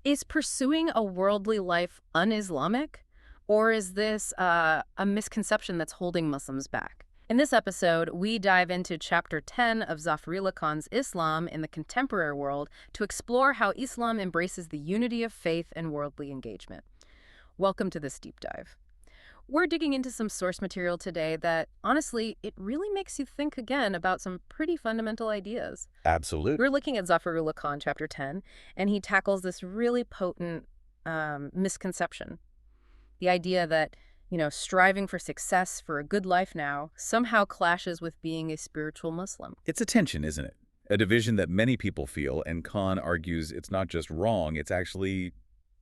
Is pursuing a worldly life un-Islamic? Or is this a misconception that's holding Muslims back? In this episode, we dive into Chapter 10 of Zafirullah Khan's Islam in the Contemporary World to explore how Islam embraces the unity of faith and worldly engagement. Welcome to this deep dive. We're digging into some source material today that, honestly, it really makes you think again about some pretty fundamental ideas. Absolute. We're looking at Zafirullah Khan, Chapter 10, and he tackles this really potent misconception. The idea that, striving for success for a good life now somehow clashes with being a spiritual Muslim. It's a tension, isn't it? A division that many people feel, and Khan argues it's not just wrong, it's actually,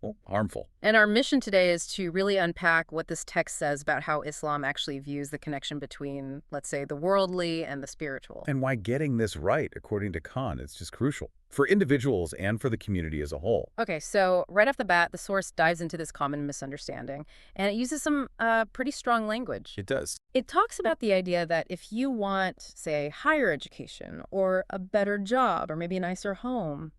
well, harmful. And our mission today is to really unpack what this text says about how Islam actually views the connection between, let's say, the worldly and the spiritual. And why getting this right, according to Khan, is just crucial for individuals and for the community as a whole. Okay, so right off the bat, the source dives into this common misunderstanding, and it uses some pretty strong language. It does. It talks about the idea that if you want, say, higher education or a better job or maybe a nicer home,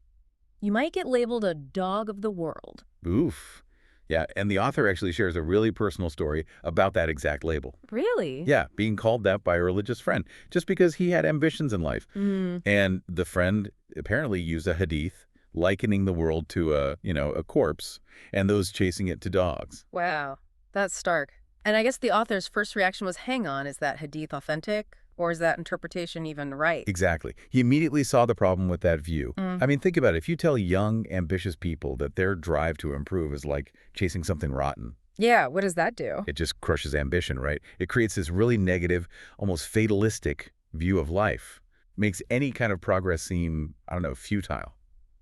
you might get labeled a dog of the world. Oof. Yeah, and the author actually shares a really personal story about that exact label. Really? Yeah, being called that by a religious friend, just because he had ambitions in life. Mm, And the friend apparently used a hadith likening the world to a corpse, and those chasing it to dogs. wow, that's stark. And I guess the author's first reaction was, hang on, is that hadith authentic? Or is that interpretation even right? Exactly. He immediately saw the problem with that view. Mm. I mean, think about it. If you tell young, ambitious people that their drive to improve is like chasing something rotten, Yeah, what does that do? it just crushes ambition, right? It creates this really negative, almost fatalistic view of life. Makes any kind of progress seem, I don't know, futile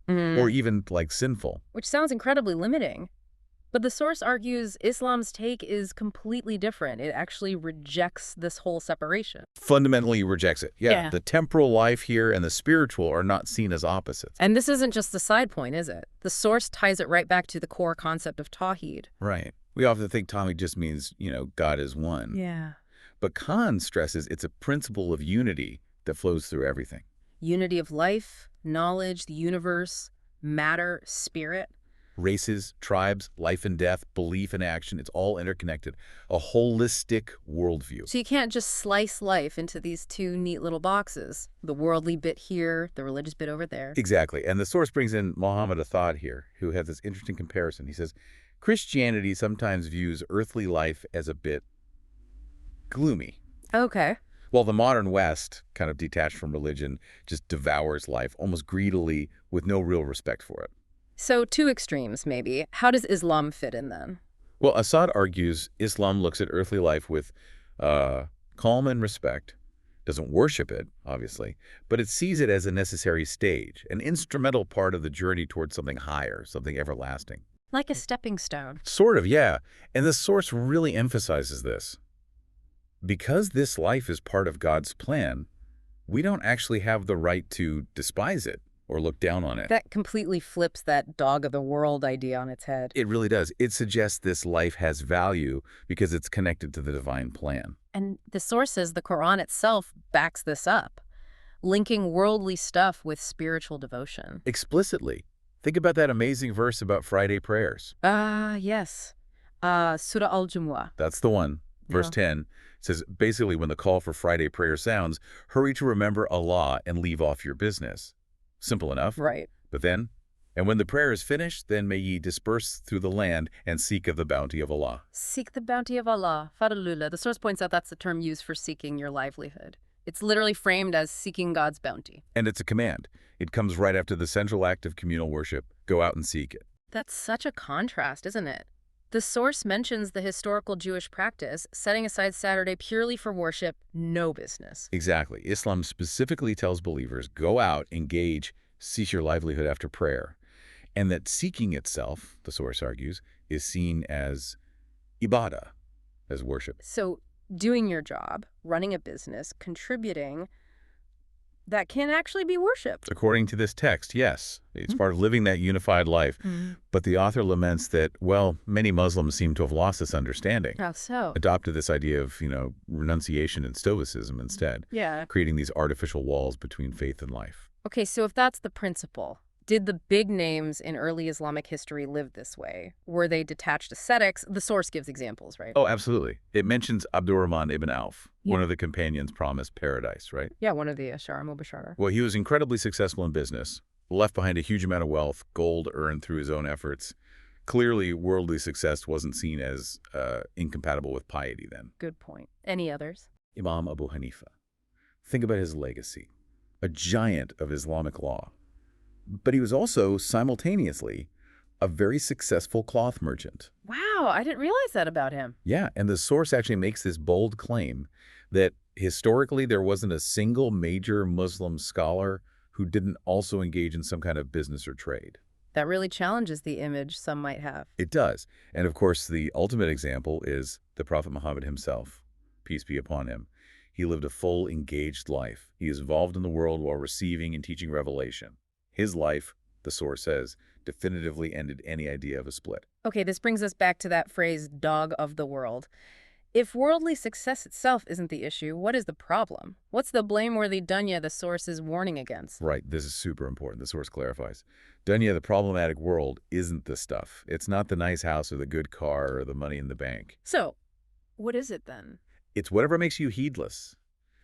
or even like sinful. Which sounds incredibly limiting. But the source argues Islam's take is completely different. It actually rejects this whole separation. Fundamentally rejects it. Yeah, Yeah. the temporal life here and the spiritual are not seen as opposites. And this isn't just the side point, is it? The source ties it right back to the core concept of Tawheed. Right. We often think Tommy just means, God is one. Yeah. But Khan stresses it's a principle of unity that flows through everything. Unity of life, knowledge, the universe, matter, spirit. Races, tribes, life and death, belief and action, it's all interconnected. A holistic worldview. So you can't just slice life into these two neat little boxes. The worldly bit here, the religious bit over there. Exactly. And the source brings in Muhammad Athad here, who has this interesting comparison. He says, Christianity sometimes views earthly life as a bit gloomy, Okay. while the modern West, kind of detached from religion, just devours life almost greedily with no real respect for it. So two extremes, maybe. How does Islam fit in then? Well, Assad argues Islam looks at earthly life with calm and respect, doesn't worship it, obviously, but it sees it as a necessary stage, an instrumental part of the journey towards something higher, something everlasting. Like a stepping stone. Sort of, yeah. And the source really emphasizes this. Because this life is part of God's plan, we don't actually have the right to despise it or look down on it. That completely flips that dog of the world idea on its head. It really does. It suggests this life has value because it's connected to the divine plan. And the source says the Quran itself backs this up, linking worldly stuff with spiritual devotion. Explicitly. Think about that amazing verse about Friday prayers. Yes. Surah Al-Jumu'ah. That's the one. Verse Yeah. 10 says, basically, when the call for Friday prayer sounds, hurry to remember Allah and leave off your business. Simple enough. Right. But then, and when the prayer is finished, then may ye disperse through the land and seek of the bounty of Allah. Seek the bounty of Allah. Fadlullah. The source points out that's the term used for seeking your livelihood. It's literally framed as seeking God's bounty. And it's a command. It comes right after the central act of communal worship. Go out and seek it. That's such a contrast, isn't it? The source mentions the historical Jewish practice, setting aside Saturday purely for worship, no business. Exactly. Islam specifically tells believers, go out, engage, cease your livelihood after prayer. And that seeking itself, the source argues, is seen as ibadah, as worship. So doing your job, running a business, contributing, that can actually be worshipped. According to this text, yes, it's part of living that unified life. But the author laments that, well, many Muslims seem to have lost this understanding, How so? adopted this idea of, renunciation and stoicism instead, Yeah. creating these artificial walls between faith and life. Okay, so if that's the principle, Did the big names in early Islamic history live this way? Were they detached ascetics? The source gives examples, right? Oh, absolutely. It mentions Abdurrahman ibn Auf, Yeah. one of the companions promised paradise, right? Yeah, one of the Ashara Mubashara. Well, he was incredibly successful in business, left behind a huge amount of wealth, gold earned through his own efforts. Clearly, worldly success wasn't seen as incompatible with piety then. Good point. Any others? Imam Abu Hanifa. Think about his legacy. A giant of Islamic law. But he was also, simultaneously, a very successful cloth merchant. Wow, I didn't realize that about him. Yeah, and the source actually makes this bold claim that historically there wasn't a single major Muslim scholar who didn't also engage in some kind of business or trade. That really challenges the image some might have. It does. And of course, the ultimate example is the Prophet Muhammad himself, peace be upon him. He lived a full, engaged life. He is involved in the world while receiving and teaching revelation. His life, the source says, definitively ended any idea of a split. Okay, this brings us back to that phrase, dog of the world. If worldly success itself isn't the issue, what is the problem? What's the blameworthy dunya the source is warning against? Right, this is super important. The source clarifies. Dunya, the problematic world, isn't the stuff. It's not the nice house or the good car or the money in the bank. So, what is it then? It's whatever makes you heedless,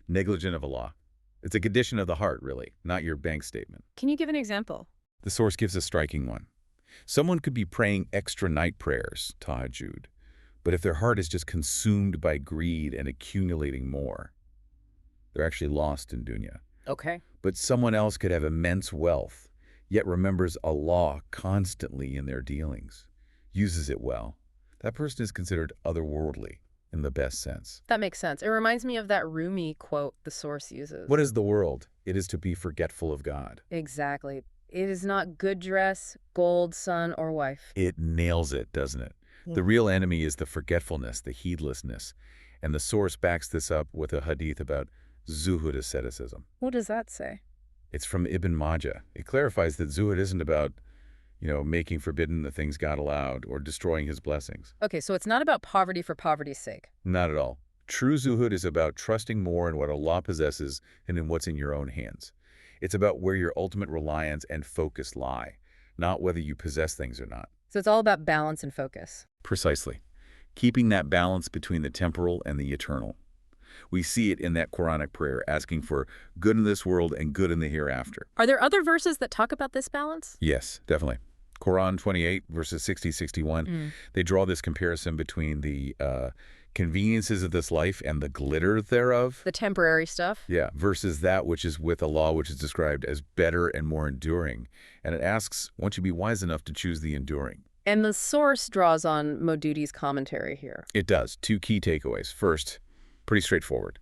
negligent of Allah. It's a condition of the heart, really, not your bank statement. Can you give an example? The source gives a striking one. Someone could be praying extra night prayers, tahajjud, but if their heart is just consumed by greed and accumulating more, they're actually lost in dunya. Okay. But someone else could have immense wealth, yet remembers Allah constantly in their dealings, uses it well. That person is considered otherworldly in the best sense. That makes sense. It reminds me of that Rumi quote the source uses. What is the world? It is to be forgetful of God. Exactly. It is not good dress, gold, son, or wife. It nails it, doesn't it? Yeah. The real enemy is the forgetfulness, the heedlessness. And the source backs this up with a hadith about zuhud asceticism. What does that say? It's from Ibn Majah. It clarifies that zuhud isn't about, making forbidden the things God allowed or destroying his blessings. Okay, so it's not about poverty for poverty's sake. Not at all. True zuhud is about trusting more in what Allah possesses and in what's in your own hands. It's about where your ultimate reliance and focus lie, not whether you possess things or not. So it's all about balance and focus. Precisely. Keeping that balance between the temporal and the eternal. We see it in that Quranic prayer asking for good in this world and good in the hereafter. Are there other verses that talk about this balance? Yes, definitely. Quran 28, verses 60-61, they draw this comparison between the conveniences of this life and the glitter thereof. The temporary stuff? Yeah, versus that which is with Allah, which is described as better and more enduring. And it asks, won't you be wise enough to choose the enduring? And the source draws on Maududi's commentary here. It does. Two key takeaways. First, pretty straightforward.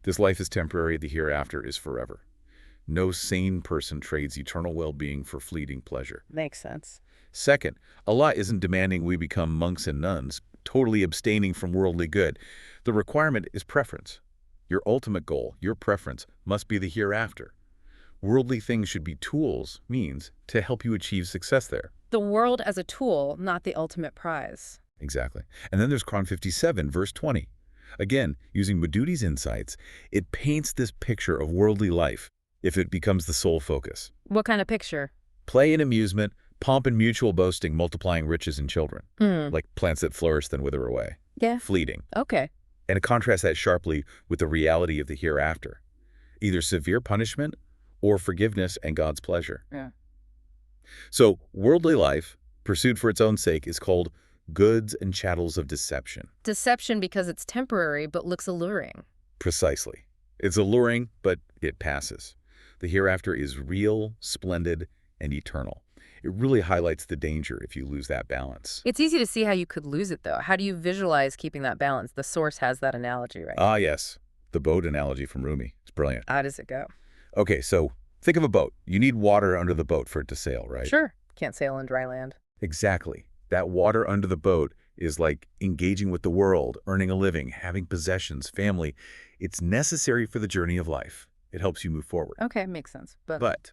This life is temporary, the hereafter is forever. No sane person trades eternal well-being for fleeting pleasure. Makes sense. Second, Allah isn't demanding we become monks and nuns, totally abstaining from worldly good. The requirement is preference. Your ultimate goal, your preference, must be the hereafter. Worldly things should be tools, means, to help you achieve success there. The world as a tool, not the ultimate prize. Exactly. And then there's Quran 57, verse 20. Again, using Maududi's insights, it paints this picture of worldly life if it becomes the sole focus. What kind of picture? Play and amusement, pomp and mutual boasting, multiplying riches in children, like plants that flourish then wither away. Yeah. Fleeting. Okay. And it contrasts that sharply with the reality of the hereafter, either severe punishment or forgiveness and God's pleasure. Yeah. So worldly life, pursued for its own sake, is called goods and chattels of deception. Deception because it's temporary but looks alluring. Precisely. It's alluring, but it passes. The hereafter is real, splendid, and eternal. It really highlights the danger if you lose that balance. It's easy to see how you could lose it, though. How do you visualize keeping that balance? The source has that analogy, right? Ah, yes. The boat analogy from Rumi. It's brilliant. How does it go? Okay, so think of a boat. You need water under the boat for it to sail, right? Sure. Can't sail on dry land. Exactly. That water under the boat is like engaging with the world, earning a living, having possessions, family. It's necessary for the journey of life. It helps you move forward. Okay, makes sense. But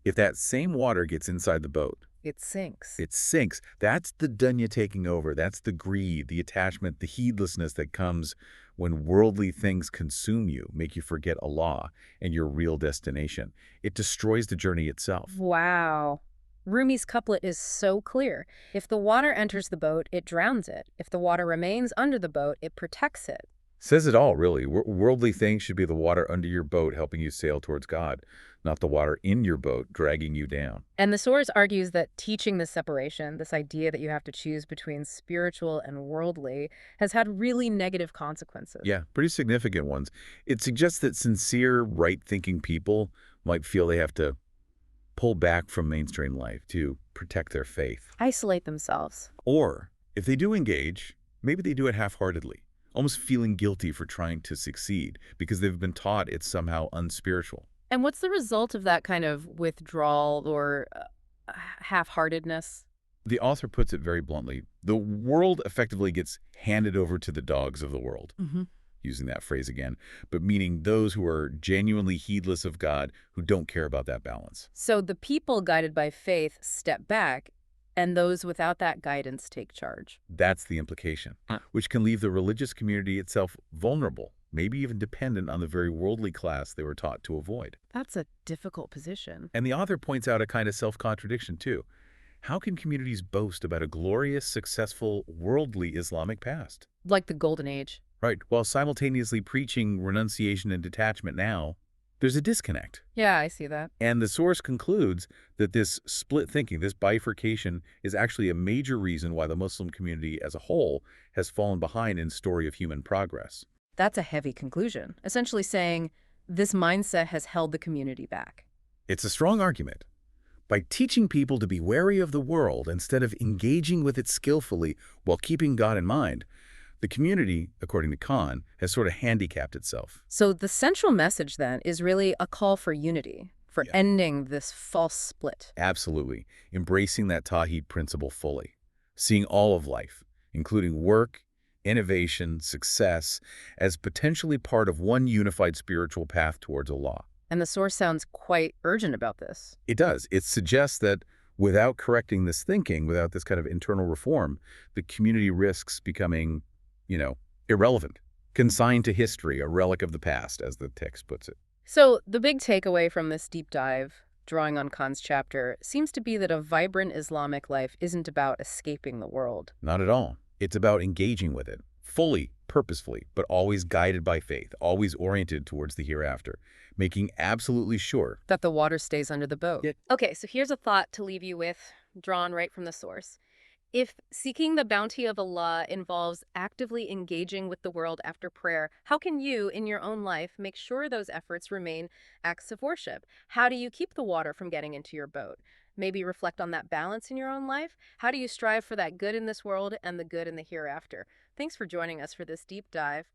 if that same water gets inside the boat, It sinks. It sinks. That's the dunya taking over. That's the greed, the attachment, the heedlessness that comes when worldly things consume you, make you forget Allah and your real destination. It destroys the journey itself. Wow. Rumi's couplet is so clear. If the water enters the boat, it drowns it. If the water remains under the boat, it protects it. Says it all, really. Worldly things should be the water under your boat helping you sail towards God, not the water in your boat dragging you down. And the source argues that teaching this separation, this idea that you have to choose between spiritual and worldly, has had really negative consequences. Yeah, pretty significant ones. It suggests that sincere, right-thinking people might feel they have to pull back from mainstream life to protect their faith. Isolate themselves. Or, if they do engage, maybe they do it half-heartedly, almost feeling guilty for trying to succeed because they've been taught it's somehow unspiritual. And what's the result of that kind of withdrawal or half-heartedness? The author puts it very bluntly. The world effectively gets handed over to the dogs of the world, using that phrase again, but meaning those who are genuinely heedless of God, who don't care about that balance. So the people guided by faith step back, and those without that guidance take charge. That's the implication, which can leave the religious community itself vulnerable, maybe even dependent on the very worldly class they were taught to avoid. That's a difficult position. And the author points out a kind of self-contradiction, too. How can communities boast about a glorious, successful, worldly Islamic past? Like the Golden Age. Right, while simultaneously preaching renunciation and detachment now, there's a disconnect. Yeah, I see that. And the source concludes that this split thinking, this bifurcation, is actually a major reason why the Muslim community as a whole has fallen behind in story of human progress. That's a heavy conclusion, essentially saying this mindset has held the community back. It's a strong argument. By teaching people to be wary of the world instead of engaging with it skillfully while keeping God in mind, the community, according to Khan, has sort of handicapped itself. So the central message then is really a call for unity, for ending this false split. Absolutely. Embracing that Tawhid principle fully. Seeing all of life, including work, innovation, success, as potentially part of one unified spiritual path towards Allah. And the source sounds quite urgent about this. It does. It suggests that without correcting this thinking, without this kind of internal reform, the community risks becoming, irrelevant, consigned to history, a relic of the past, as the text puts it. So the big takeaway from this deep dive, drawing on Khan's chapter, seems to be that a vibrant Islamic life isn't about escaping the world. Not at all. It's about engaging with it, fully, purposefully, but always guided by faith, always oriented towards the hereafter, making absolutely sure that the water stays under the boat. Yeah. Okay, so here's a thought to leave you with, drawn right from the source. If seeking the bounty of Allah involves actively engaging with the world after prayer, how can you, in your own life, make sure those efforts remain acts of worship? How do you keep the water from getting into your boat? Maybe reflect on that balance in your own life. How do you strive for that good in this world and the good in the hereafter? Thanks for joining us for this deep dive.